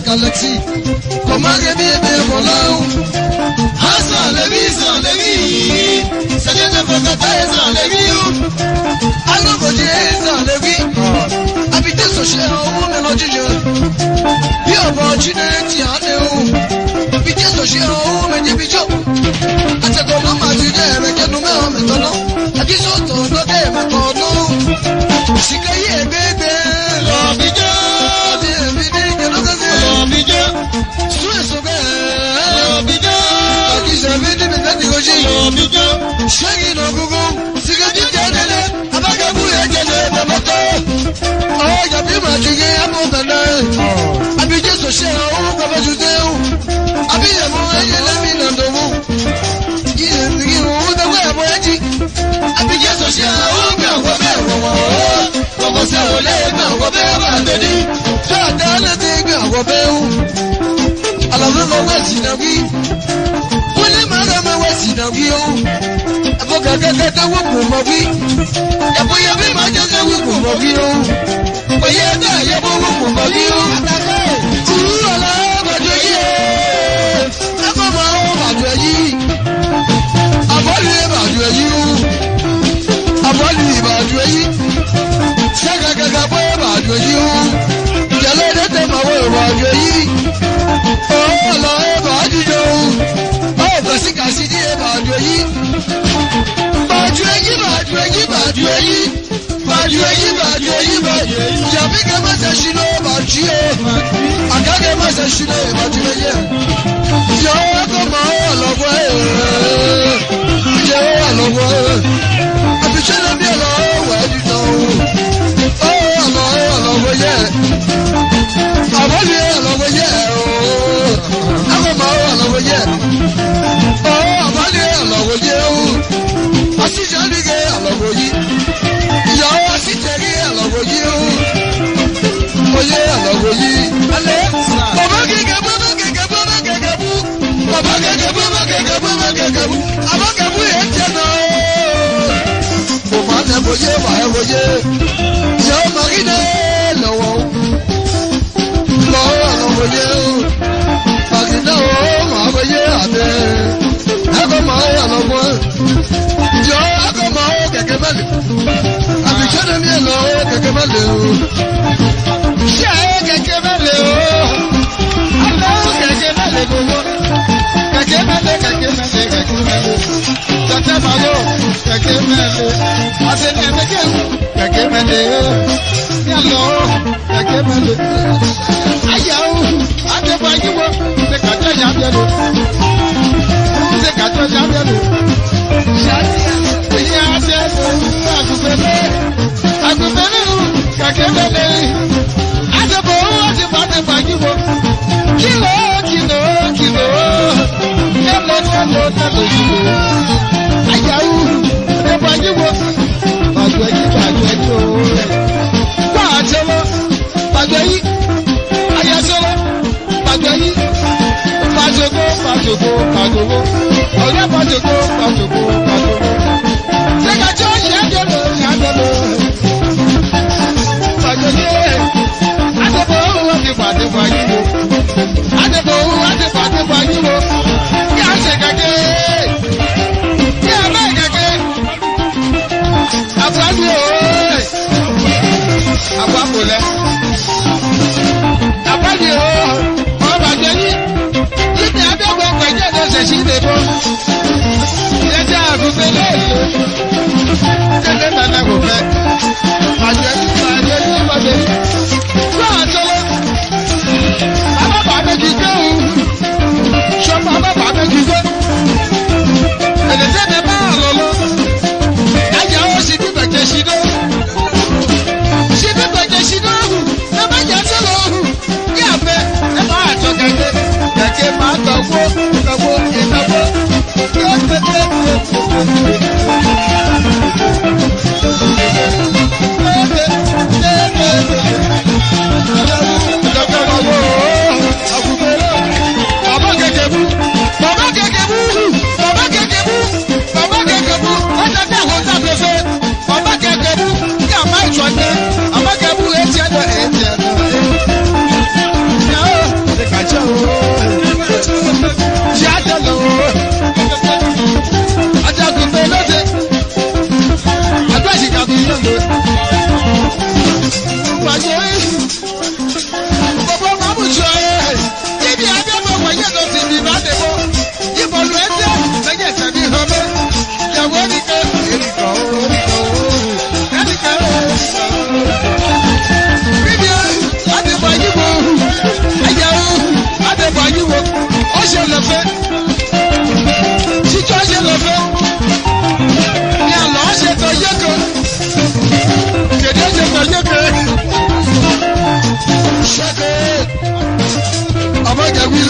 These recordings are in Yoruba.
Galaxy, comment rêver pour l'eau? Hassan Levi, c'est des avocats sans Levi. Alors, vous dites sans Levi, habitez ce cher ou mélange. Puis, opportunity à nous. Habitez ce cher ou mélange. À ce moment, ma vie avec un numéro maintenant. À qui sont ton côté maintenant? Si qu'il y a bébé,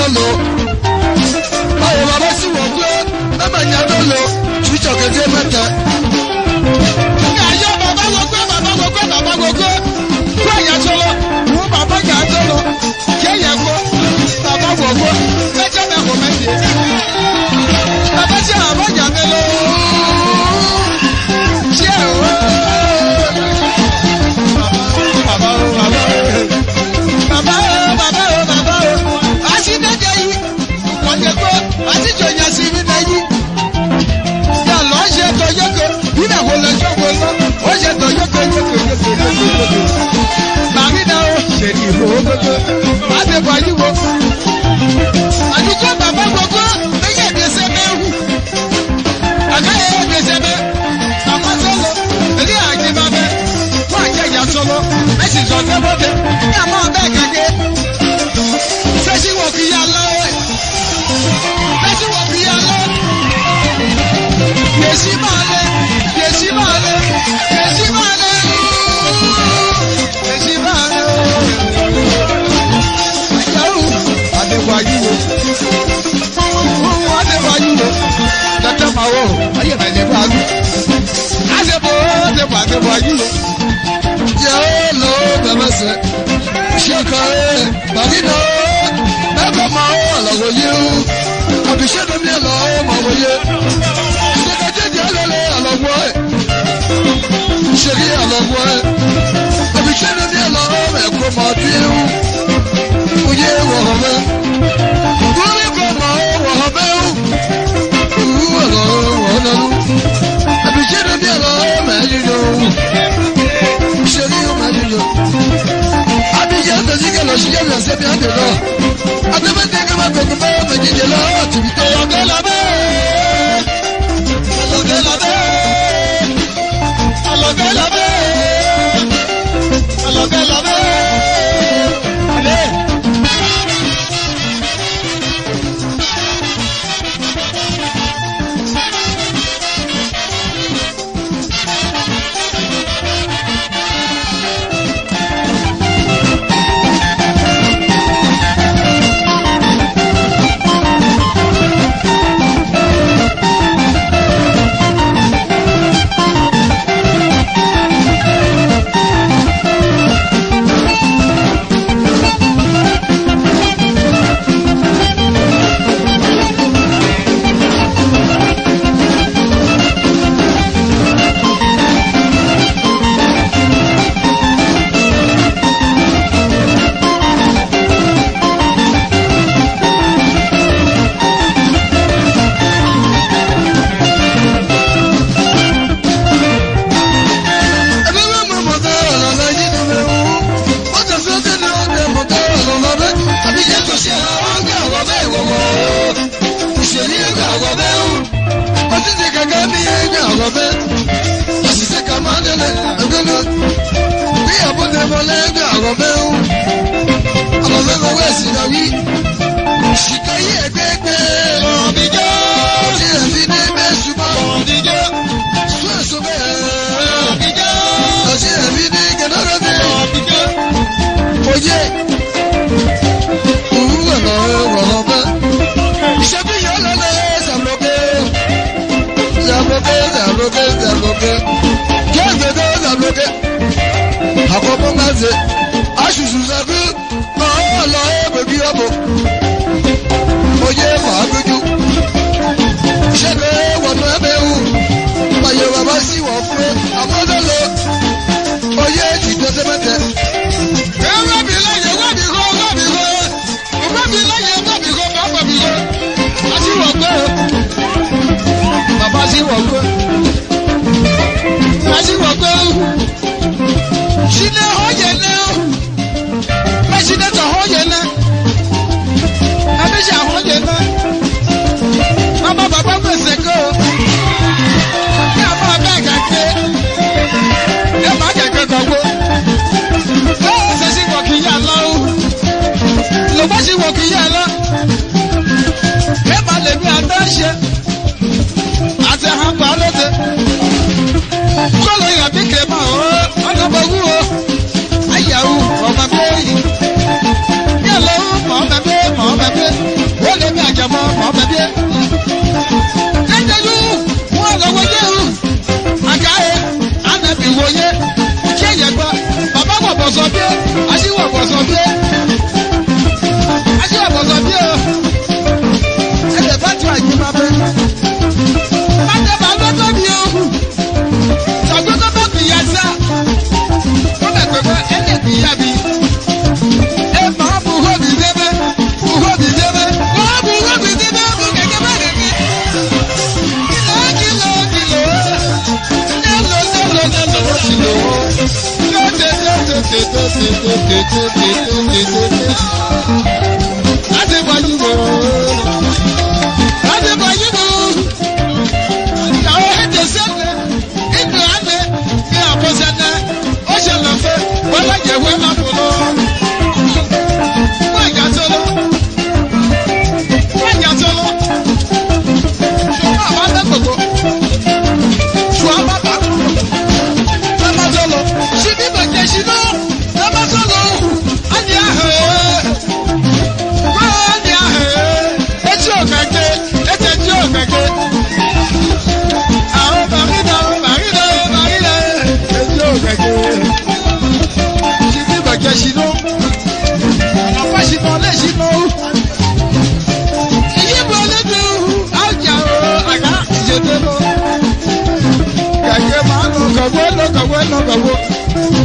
lolo. Báwo bàbá sì wọ̀ pé bàbá yà lolo tùjọ kẹjẹ mẹ́ta. Yàyọ bàbá gbogbo bàbá gbogbo bàbá gbogbo. Kó àyà sọlọ, wọ́n bàbá yà sọlọ. Kéèyàn kó bàbá gbogbo. Mẹ́jọ bẹ̀ kò mẹ́tì. Bàbá ṣe àbọ̀jà mélòó. Ṣé o? Bàbá o, bàbá o. Bàbá o, bàbá o, bàbá o. Àṣìdẹ́jẹ́ yìí, kọ̀jẹ̀ kó, àtijọ́ yẹn sí mi náà yìí. Yà lọ́ ṣe tọ́jọ́kọ̀, nínú àwọn ọlọ́jọ́ wo lọ, ó ṣe tọ́jọ́kọ̀ yókòyókòyókòyókò. Màmí náà ó ṣe ní ìlú gbogbo, láti bọ̀ yí wo. Àdúgbò bàbá gbogbo, méjì ìgbésẹ̀ bẹ́ẹ̀ wù. Àgáyé ìgbésẹ̀ bẹ́ẹ̀, bàbá sọ̀lọ̀, èdè àgbẹ̀ bẹ́ẹ̀, wọ́n àjẹ́ ìyá sọ̀lọ̀, mẹ́sì sọ̀tẹ́ bọ́dẹ̀, ní àmọ́ ọ̀bẹ́ kẹ̀kẹ́. Fẹ́sí wọ̀ kí yá lọ́wọ́ ẹ̀. Fẹ́sí wọ̀ kí yá lọ́wọ́. Yèsí máa lé, yèsí máa lé, yèsí máa lé, yèsí máa lé. Àjàrú Adéwáyé wo, Adéwáyé wo, tẹ́tẹ́ máa wọ̀, ayé náà lè bá mi. Adéwáyé wo, yẹ ó lọ bẹ̀rẹ̀ sẹ́, ṣé kọ́ ẹ bàbí náà, bẹ́ẹ̀ máa wọ̀ lọ́wọ́ yé o, àbíṣẹ́ ló ní ẹ̀ lọ́wọ́ máa wọ̀ yé. Ṣèrí àlọ́wọ́ ẹ̀, àbíṣẹ́ ló ní ẹ̀lọ́wọ́ ẹ̀kọ́ máa bí ewu, oyè wọ̀họ̀ mẹ́, gómìnà kọ́ máa wọ̀họ̀ mẹ́ o, ìwú ẹ̀lọ́wọ́ wọ̀họ̀ lọ́nu, àbíṣẹ́ ló ní ẹ̀lọ́wọ́ mẹ́rin lọ, ṣèrí ó mẹ́rin lọ, àbíṣẹ́ àtẹ̀sí kẹlọ̀ ṣíṣẹ́ lọ sẹ́mi àdè lọ, àtẹ̀mẹ́tẹ̀ kẹ́ máa gbẹ̀gbẹ̀ bẹ́ẹ̀ méjìlélọ́ lọ, tìbítẹ́ ọ̀gẹ́ labẹ́, ọ̀gẹ́ labẹ́. Alọ́gẹ́ labẹ́, alọ́gẹ́ labẹ́, alẹ́. Àkọ́kọ́ máa ń ṣe aṣùṣù sẹ́kù náà lọ ẹ̀bẹ̀bí ọ̀bọ̀. Oyè màá gbójú. Ṣẹ́gun wọ̀nà ẹ̀bẹ̀ wù. Bàyẹ̀ bàbá sì wọ̀ fún àmọ́dọ́lọ́. Oyè jìjọ sẹ́mẹ́tẹ̀. Ẹ wábì láyé wábì kọ́ wábì kọ́. Wábì láyé wábì kọ́ bàbá mi kọ́. A sì wọ̀ pé o. Bàbá sì wọ̀ pé. A sì wọ̀ pé o. Ṣílẹ̀ ọ̀yẹ̀ náà.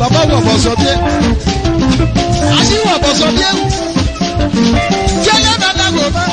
Baba wọ bọ̀sọ̀ bí ẹ. Àṣì wọ bọ̀sọ̀ bí ẹ. Jẹ́lẹ̀ bàtà kò bá.